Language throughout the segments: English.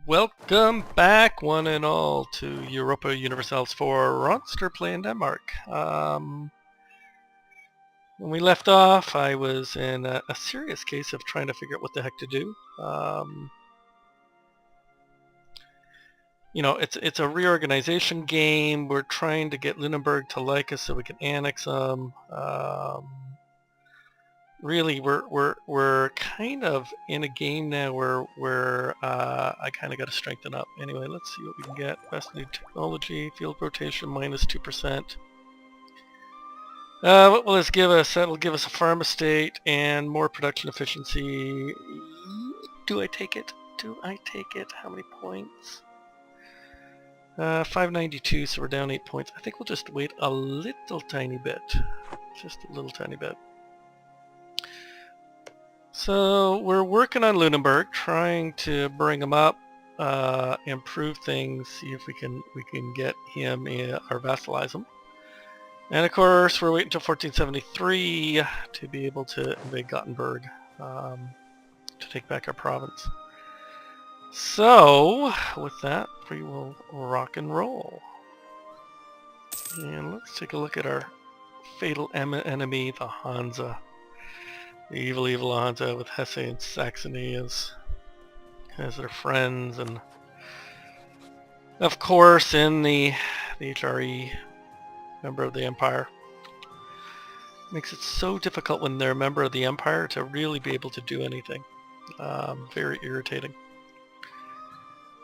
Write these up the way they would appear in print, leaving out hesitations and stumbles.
Welcome back, one and all, to Europa Universalis for Ronster Play in Denmark. When we left off, I was in a serious case of trying to figure out what the heck to do. It's a reorganization game. We're trying to get Lunenburg to like us so we can annex them. Really, we're kind of in a game now where I kind of got to strengthen up. Anyway, let's see what we can get. Best new technology, field rotation minus 2%. What will this give us? That'll give us a farm estate and more production efficiency. Do I take it? Do I take it? How many points? 592, so we're down 8 points. I think we'll just wait a little tiny bit. Just a little tiny bit. So we're working on Lunenburg, trying to bring him up, improve things, see if we can get him or vassalize him. And of course, we're waiting until 1473 to be able to invade Gothenburg, to take back our province. So with that, we will rock and roll. And let's take a look at our fatal enemy, the Hansa. The evil Hansa with Hesse and Saxony as their friends, and of course in the HRE, member of the Empire. Makes it so difficult when they're a member of the Empire to really be able to do anything. Very irritating.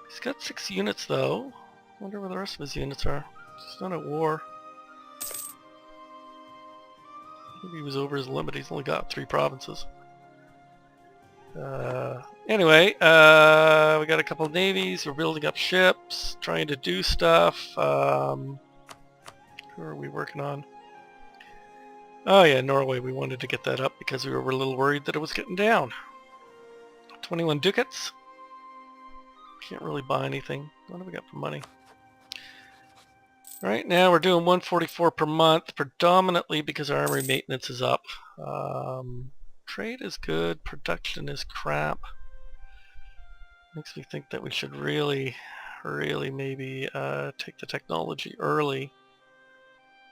He's got 6 units though. I wonder where the rest of his units are. He's not at war. He was over his limit. He's only got 3 provinces. Anyway, we got a couple of navies. We're building up ships, trying to do stuff. Who are we working on? Oh yeah, Norway. We wanted to get that up because we were a little worried that it was getting down. 21 ducats. Can't really buy anything. What do we got for money? Right now we're doing 144 per month, predominantly because our armory maintenance is up. Trade is good, production is crap. Makes me think that we should really maybe take the technology early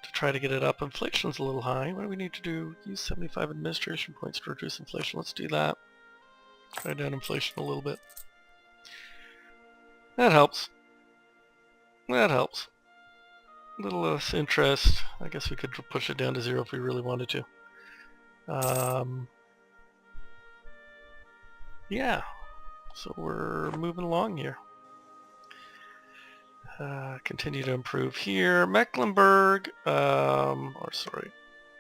to try to get it up. Inflation's a little high. What do we need to do? Use 75 administration points to reduce inflation. Let's do that. Try down inflation a little bit. That helps. That helps. A little less interest. I guess we could push it down to 0 if we really wanted to. Yeah, so we're moving along here. Continue to improve here. Mecklenburg,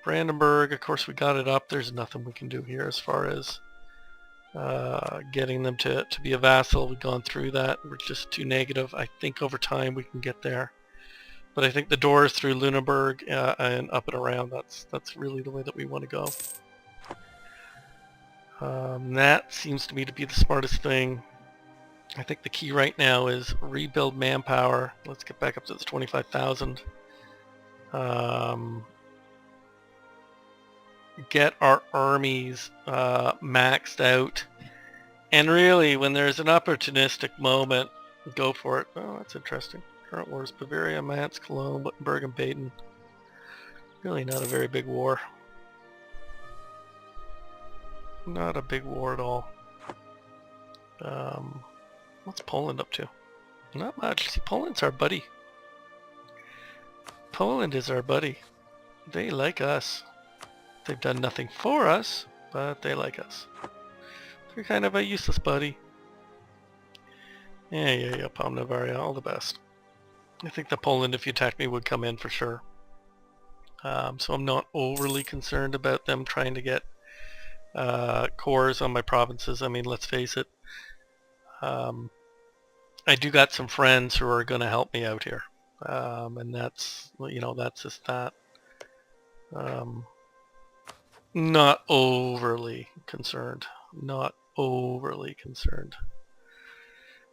Brandenburg, of course we got it up. There's nothing we can do here as far as getting them to be a vassal. We've gone through that. We're just too negative. I think over time we can get there. But I think the doors through Lunenburg and up and around, that's really the way that we want to go. That seems to me to be the smartest thing. I think the key right now is rebuild manpower. Let's get back up to the 25,000. Get our armies maxed out. And really, when there's an opportunistic moment, go for it. Oh, that's interesting. Current wars: Bavaria, Mainz, Cologne, Wittenberg, and Baden. Really not a very big war. Not a big war at all. What's Poland up to? Not much. See, Poland's our buddy. Poland is our buddy. They like us. They've done nothing for us, but they like us. They're kind of a useless buddy. Yeah, Palm Navaria, all the best. I think that Poland, if you attack me, would come in for sure. So I'm not overly concerned about them trying to get cores on my provinces. I mean, let's face it. I do got some friends who are going to help me out here. And that's, that's just that. Not overly concerned. Not overly concerned.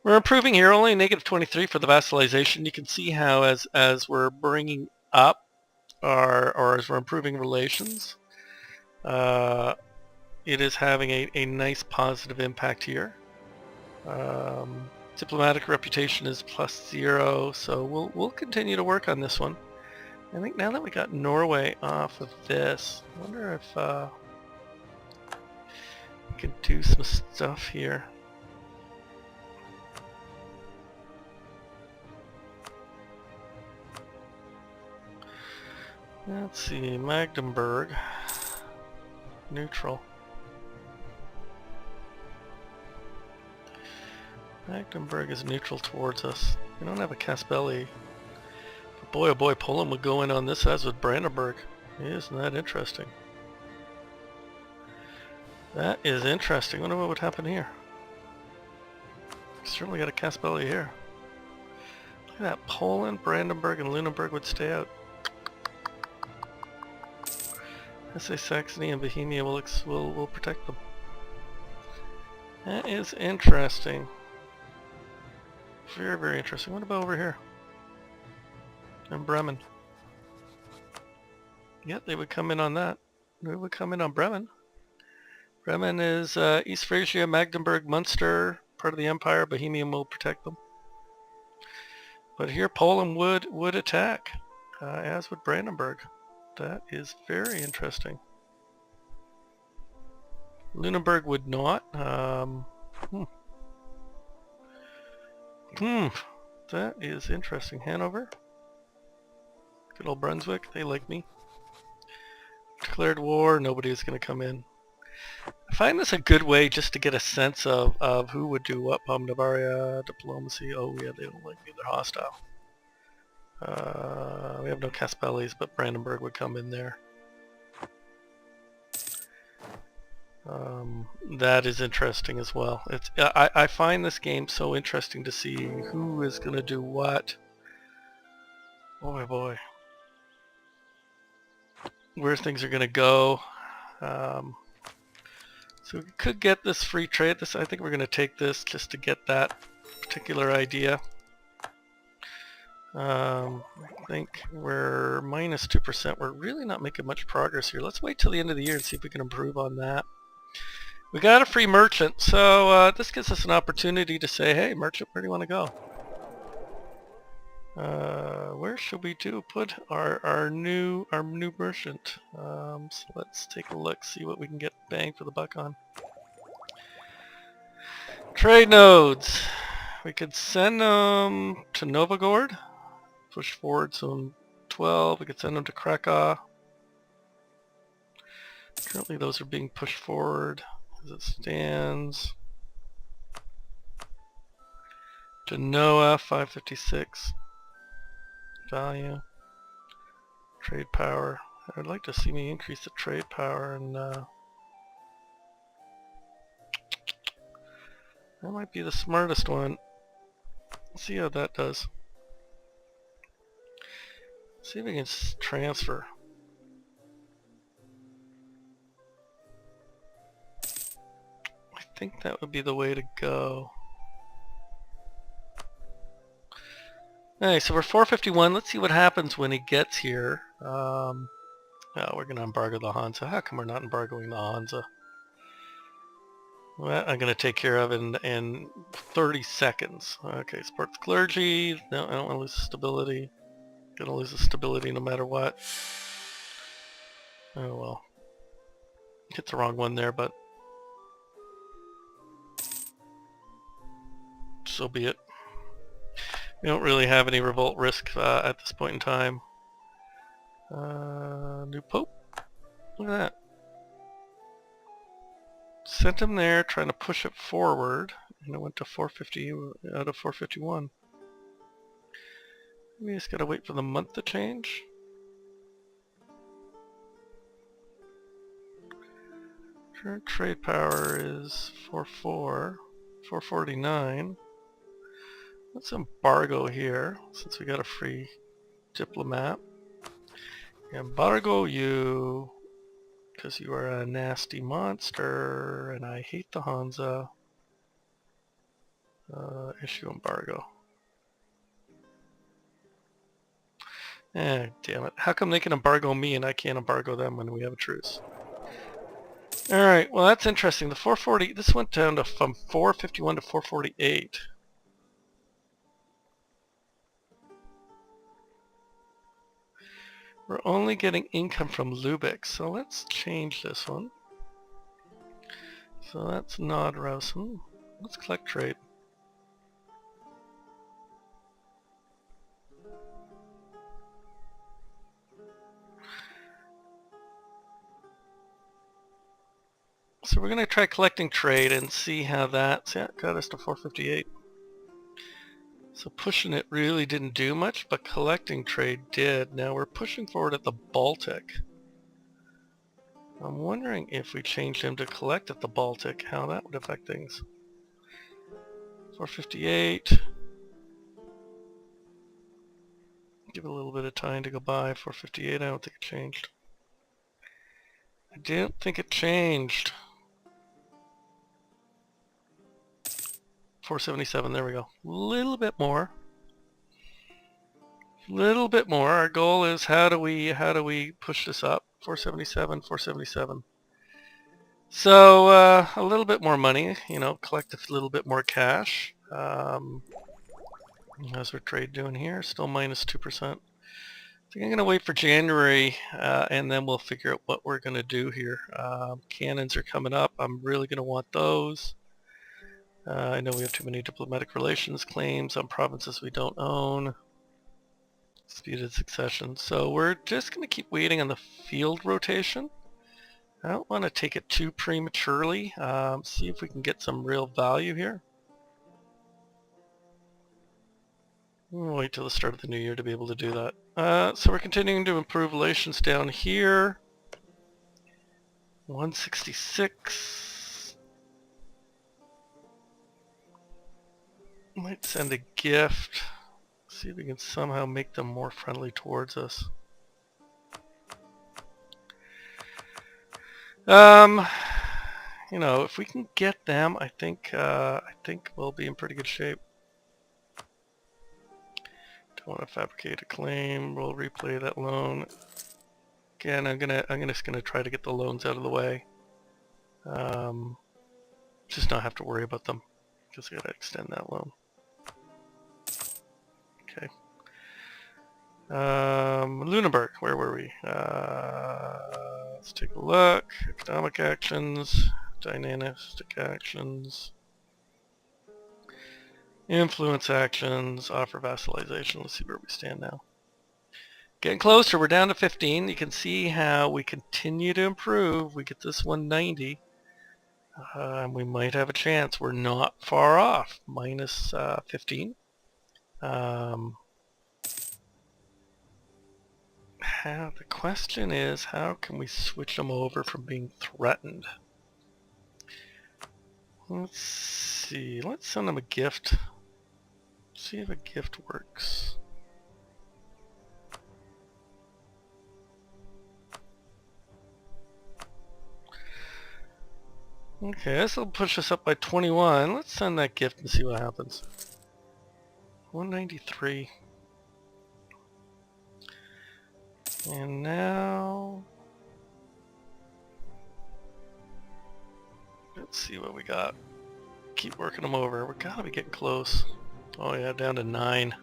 We're improving here, only negative 23 for the vassalization. You can see how as we're bringing up or as we're improving relations, it is having a nice positive impact here. Diplomatic reputation is +0, so we'll continue to work on this one. I think now that we got Norway off of this, I wonder if we can do some stuff here. Let's see, Magdeburg, neutral. Magdeburg is neutral towards us. We don't have a Caspelli. But boy, oh boy, Poland would go in on this as with Brandenburg. Isn't that interesting? That is interesting. I wonder what would happen here. Certainly got a Caspelli here. Look at that. Poland, Brandenburg, and Lunenburg would stay out. I say Saxony and Bohemia will protect them. That is interesting. Very, very interesting. What about over here? And Bremen. Yeah, they would come in on that. They would come in on Bremen. Bremen is East Frisia, Magdeburg, Munster, part of the empire. Bohemia will protect them. But here Poland would attack, as would Brandenburg. That is very interesting. Lunenburg would not. That is interesting. Hanover. Good old Brunswick. They like me. Declared war. Nobody is going to come in. I find this a good way just to get a sense of who would do what. Bavaria, diplomacy. Oh yeah, they don't like me. They're hostile. We have no Caspellis, but Brandenburg would come in there. That is interesting as well. I find this game so interesting to see who is going to do what. Boy, boy. Where things are going to go. So we could get this free trade. I think we're going to take this just to get that particular idea. I think we're minus 2%. We're really not making much progress here. Let's wait till the end of the year and see if we can improve on that. We got a free merchant, so this gives us an opportunity to say, hey, merchant, where do you want to go? Where should we put our new merchant? So let's take a look, see what we can get bang for the buck on. Trade nodes. We could send them to Novgorod. Push forward some 12. We could send them to Krakow. Currently those are being pushed forward as it stands. Genoa, 556. Value. Trade power. I'd like to see me increase the trade power, and that might be the smartest one. Let's see how that does. See if we can transfer. I think that would be the way to go. Alright, so we're 451. Let's see what happens when he gets here. Oh, we're going to embargo the Hansa. How come we're not embargoing the Hansa? Well, I'm going to take care of it in 30 seconds. Okay, support the clergy. No, I don't want to lose the stability. Going to lose the stability no matter what. Oh well. Hit the wrong one there, but so be it. We don't really have any revolt risk at this point in time. New Pope. Look at that. Sent him there, trying to push it forward, and it went to 450 out of 451. We just gotta wait for the month to change. Current trade power is 449. Let's embargo here, since we got a free diplomat. Embargo you, because you are a nasty monster, and I hate the Hansa. Issue embargo. Damn it. How come they can embargo me and I can't embargo them when we have a truce? Alright, well that's interesting. The 440, this went down to from 451 to 448. We're only getting income from Lubeck, so let's change this one. So that's Nordhausen. Let's collect trade. So we're going to try collecting trade and see how that got us to 458. So pushing it really didn't do much, but collecting trade did. Now we're pushing forward at the Baltic. I'm wondering if we changed him to collect at the Baltic, how that would affect things. 458. Give it a little bit of time to go by. 458, I don't think it changed. I don't think it changed. 477, there we go. A little bit more. Little bit more. Our goal is how do we push this up? 477, 477. So a little bit more money, you know, collect a little bit more cash. How's our trade doing here? Still minus 2%. I think I'm going to wait for January and then we'll figure out what we're going to do here. Cannons are coming up. I'm really going to want those. I know we have too many diplomatic relations claims on provinces we don't own. Disputed succession. So we're just going to keep waiting on the field rotation. I don't want to take it too prematurely. See if we can get some real value here. We'll wait till the start of the new year to be able to do that. So we're continuing to improve relations down here. 166. Might send a gift. See if we can somehow make them more friendly towards us. You know, if we can get them, I think we'll be in pretty good shape. Don't want to fabricate a claim. We'll replay that loan. Again, I'm just gonna try to get the loans out of the way. Just not have to worry about them. Just gotta extend that loan. Okay. Lunenburg, where were we? Let's take a look. Economic actions, dynastic actions, influence actions, offer vassalization. Let's see where we stand now. Getting closer, we're down to 15. You can see how we continue to improve. We get this 190. We might have a chance. We're not far off. Minus 15. The question is, how can we switch them over from being threatened? Let's see. Let's send them a gift. See if a gift works. Okay, this will push us up by 21. Let's send that gift and see what happens. 193. And now, let's see what we got. Keep working them over. We're gotta be getting close. Oh yeah, down to 9.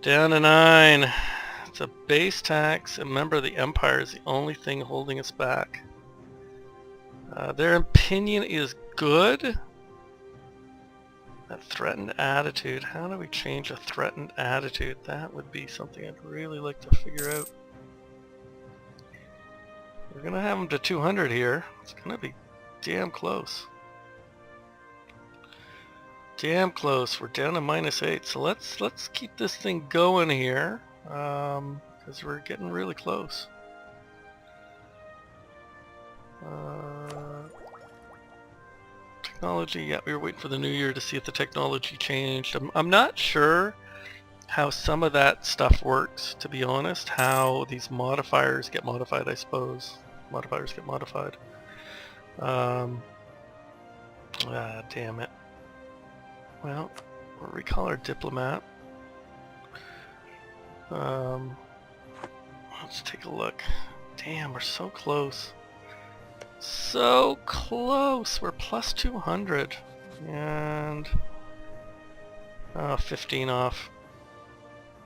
Down to 9. It's a base tax. A member of the Empire is the only thing holding us back. Their opinion is good. That threatened attitude. How do we change a threatened attitude? That would be something I'd really like to figure out. We're gonna have them to 200 here. It's gonna be damn close. Damn close. We're down to minus 8. So let's keep this thing going here, because we're getting really close. Technology, yeah, we were waiting for the new year to see if the technology changed. I'm not sure how some of that stuff works, to be honest. How these modifiers get modified, I suppose. Modifiers get modified. Damn it. Well, we'll recall our diplomat. Let's take a look. Damn, we're so close. So close. We're plus 200. And 15 off.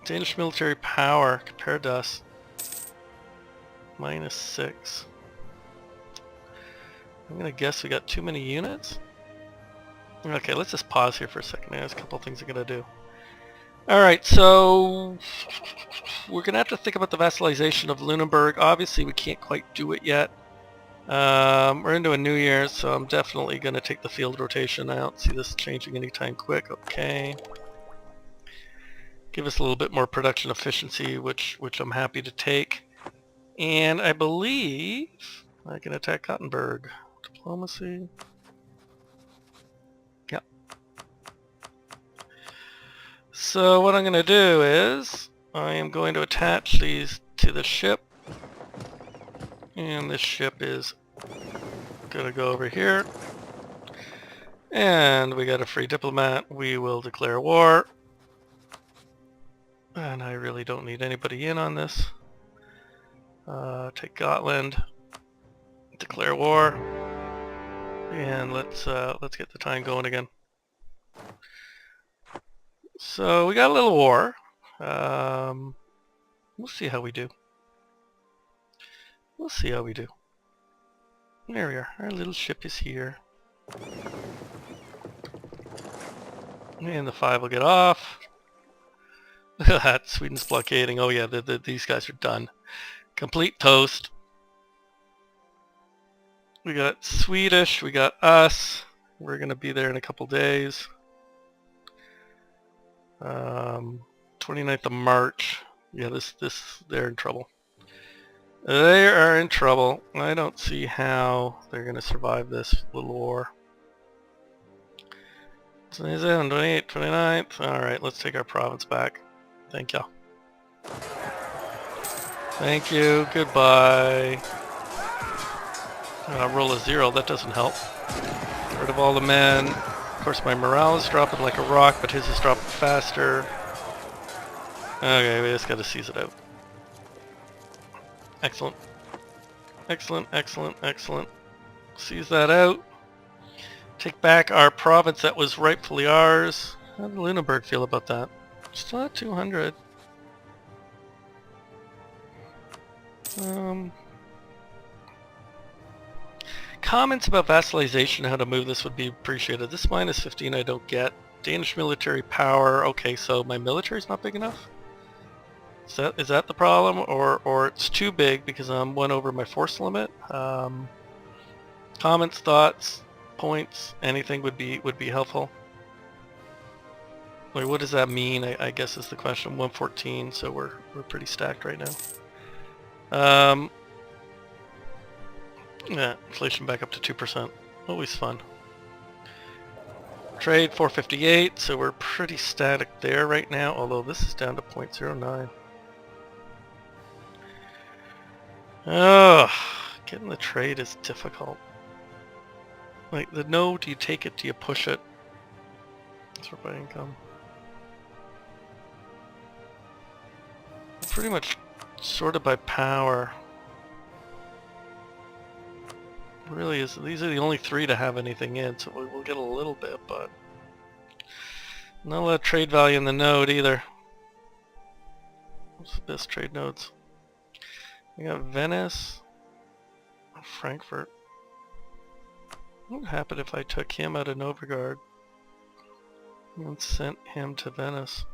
Danish military power compared to us. -6. I'm gonna guess we got too many units. Okay, let's just pause here for a second. There's a couple of things I'm gonna do. Alright, so we're gonna have to think about the vassalization of Lunenburg. Obviously we can't quite do it yet. We're into a new year, so I'm definitely gonna take the field rotation. I don't see this changing anytime quick. Okay. Give us a little bit more production efficiency, which I'm happy to take. And I believe I can attack Gothenburg. Diplomacy. Yep. So what I'm going to do is I am going to attach these to the ship. And this ship is going to go over here. And we got a free diplomat. We will declare war. And I really don't need anybody in on this. Take Gotland. Declare war. And let's get the time going again. So we got a little war. We'll see how we do. We'll see how we do. There we are. Our little ship is here. And the 5 will get off. Look at that. Sweden's blockading. Oh yeah, these guys are done. Complete toast. We got Swedish, we got us. We're going to be there in a couple days. 29th of March. Yeah, they're in trouble. They are in trouble. I don't see how they're going to survive this little war. 27, 28, 29th. Alright, let's take our province back. Thank y'all. Thank you. Goodbye. Roll a 0, that doesn't help. Get rid of all the men. Of course my morale is dropping like a rock, but his is dropping faster. Okay, we just gotta seize it out. Excellent. Excellent, excellent, excellent. Seize that out. Take back our province that was rightfully ours. How did Lunenburg feel about that? Still at 200. Comments about vassalization, how to move this would be appreciated. This -15 I don't get. Danish military power. Okay, so my military's not big enough? Is that the problem? Or it's too big because I'm 1 over my force limit? Comments, thoughts, points, anything would be helpful. Wait, what does that mean? I guess is the question. 114, so we're pretty stacked right now. Yeah, inflation back up to 2%. Always fun. Trade 458, so we're pretty static there right now, although this is down to 0.09. Oh, getting the trade is difficult. Like, the no, do you take it, do you push it? Sort by income. Pretty much sorted by power. Really is. These are the only 3 to have anything in, so we'll get a little bit, but not a lot of trade value in the node either. What's the best trade nodes? We got Venice, Frankfurt. What would happen if I took him out of Novgorod and sent him to Venice?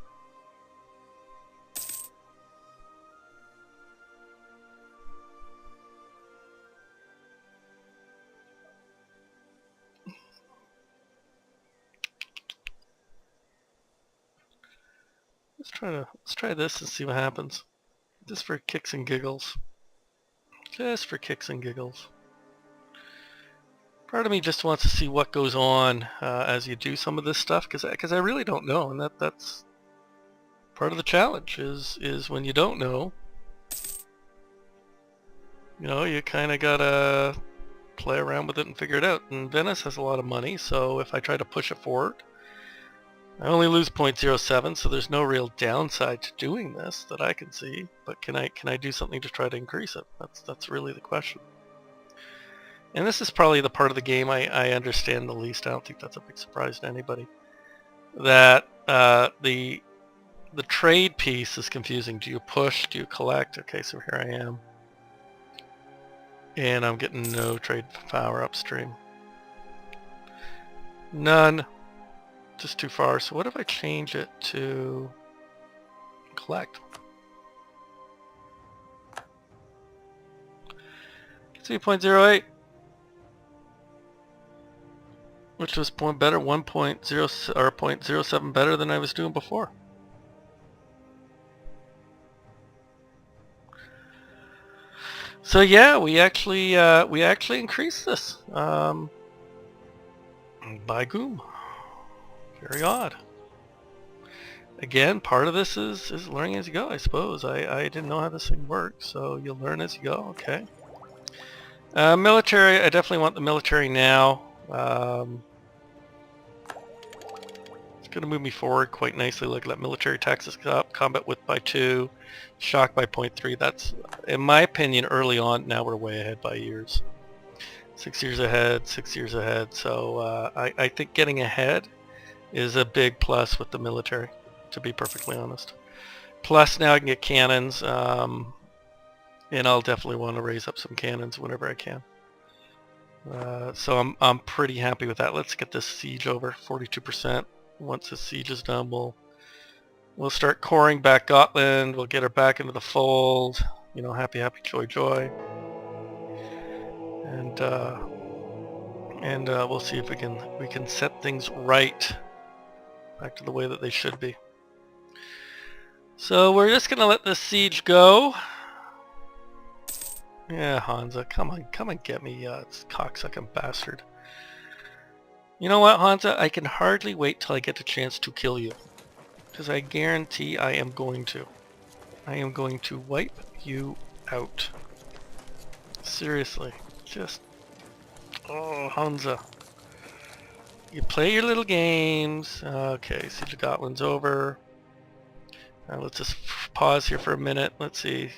Let's try this and see what happens. Just for kicks and giggles. Just for kicks and giggles. Part of me just wants to see what goes on as you do some of this stuff, because I really don't know, and that's part of the challenge. Is when you don't know, you know, you kind of gotta play around with it and figure it out. And Venice has a lot of money, so if I try to push it forward, I only lose 0.07, so there's no real downside to doing this that I can see. But can I do something to try to increase it? That's really the question. and this is probably the part of the game I understand the least. I don't think that's a big surprise to anybody. That the trade piece is confusing. Do you push? Do you collect? Okay, so here I am. And I'm getting no trade power upstream. None. Just too far. So what if I change it to collect? See, 0.08. Which was point better, 1.0 or 0.07 better than I was doing before. So yeah, we actually increased this by Goom. Very odd. Again, part of this is learning as you go, I suppose. I didn't know how this thing works, so you'll learn as you go. Okay. Military, I definitely want the military now. It's going to move me forward quite nicely. Look at that, military taxes up, combat width by 2, shock by 0.3. That's, in my opinion, early on. Now we're way ahead by years. 6 years ahead, 6 years ahead. So I think getting ahead is a big plus with the military, to be perfectly honest. Plus now I can get cannons, and I'll definitely want to raise up some cannons whenever I can. So I'm pretty happy with that. Let's get this siege over, 42%. Once the siege is done, we'll start coring back Gotland. We'll get her back into the fold. You know, happy, happy, joy, joy. And we'll see if we can set things right back to the way that they should be. So we're just gonna let this siege go. Yeah, Hansa, come on, get me, this cocksucking bastard. You know what, Hansa? I can hardly wait till I get the chance to kill you. Because I guarantee I am going to. I am going to wipe you out. Seriously. Just... Oh, Hansa. You play your little games. Okay, Siege of Gotland's over. Let's just pause here for a minute. Let's see.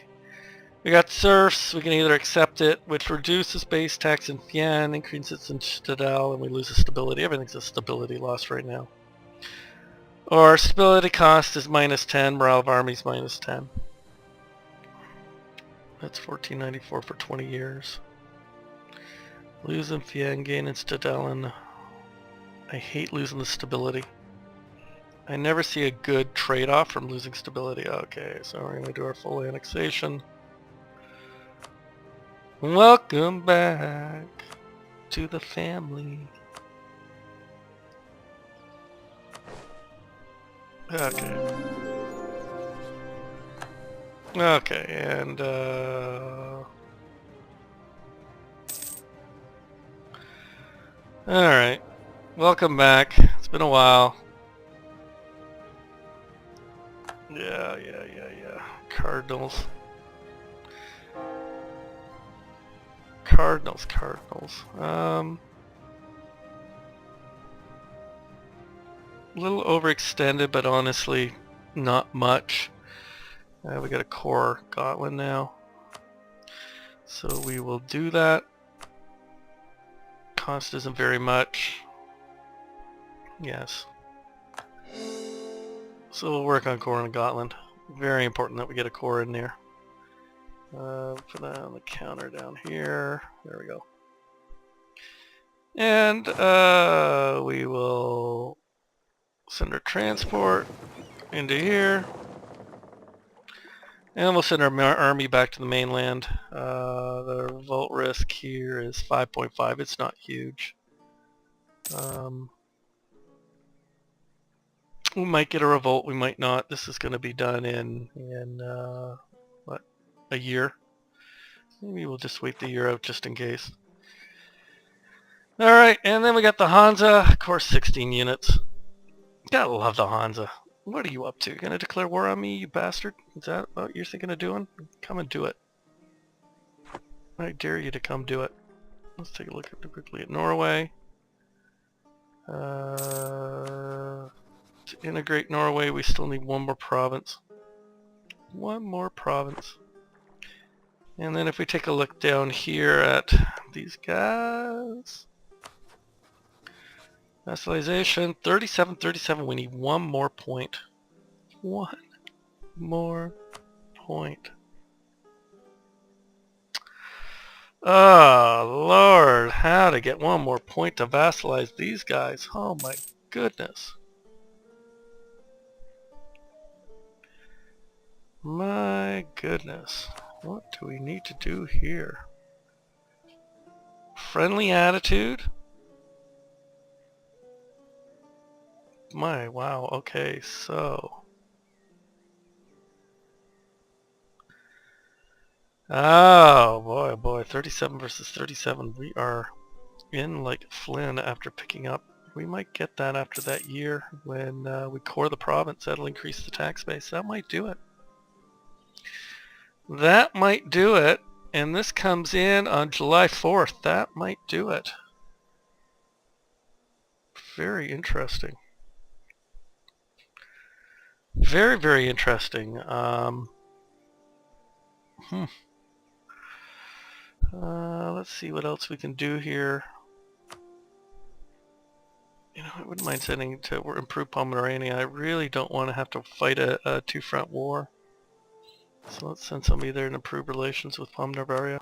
We got serfs. We can either accept it, which reduces base tax in Fien, increases in Stadel, and we lose the stability. Everything's a stability loss right now. Or stability cost is -10, morale of armies -10. That's 1494 for 20 years. Losing Fien, gaining Stadelen. I hate losing the stability. I never see a good trade-off from losing stability. Okay, so we're going to do our full annexation. Welcome back to the family. Okay. Okay, and alright. Welcome back. It's been a while. Yeah. Cardinals. A little overextended, but honestly, not much. We got a core Gotland now, so we will do that. Cost isn't very much. Yes. So we'll work on core in Gotland. Very important that we get a core in there. Put that on the counter down here. There we go. And we will send our transport into here. And we'll send our army back to the mainland. The revolt risk here is 5.5. It's not huge. We might get a revolt, we might not. This is going to be done in what, a year? Maybe we'll just wait the year out just in case. Alright, and then we got the Hansa, of course 16 units. Gotta love the Hansa. What are you up to? Gonna declare war on me, you bastard? Is that what you're thinking of doing? Come and do it. I dare you to come do it. Let's take a look quickly at Norway. To integrate Norway, we still need one more province. One more province. And then if we take a look down here at these guys, vassalization, 37, 37, we need one more point. One more point. Oh, Lord, how to get one more point to vassalize these guys. Oh my goodness. My goodness. What do we need to do here? Friendly attitude? My, wow, okay, so... Oh, boy, 37 versus 37. We are in like Flynn after picking up. We might get that after that year when we core the province. That'll increase the tax base. That might do it. That might do it. And this comes in on July 4th. That might do it. Very interesting. Very, very interesting. Let's see what else we can do here. You know, I wouldn't mind sending to improve Pomerania. I really don't want to have to fight a two-front war. So let's send somebody there and improve relations with Pomerania.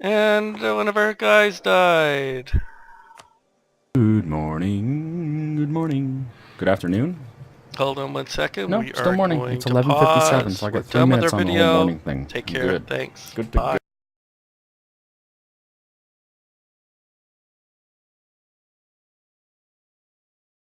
And one of our guys died. Good morning. Good morning. Good afternoon. Hold on one second. No, we still are morning. Going It's to 11:57, pause. so I We're got 3 done with minutes our on the video. whole morning thing. Take care. Good. Thanks. Good to Bye. go.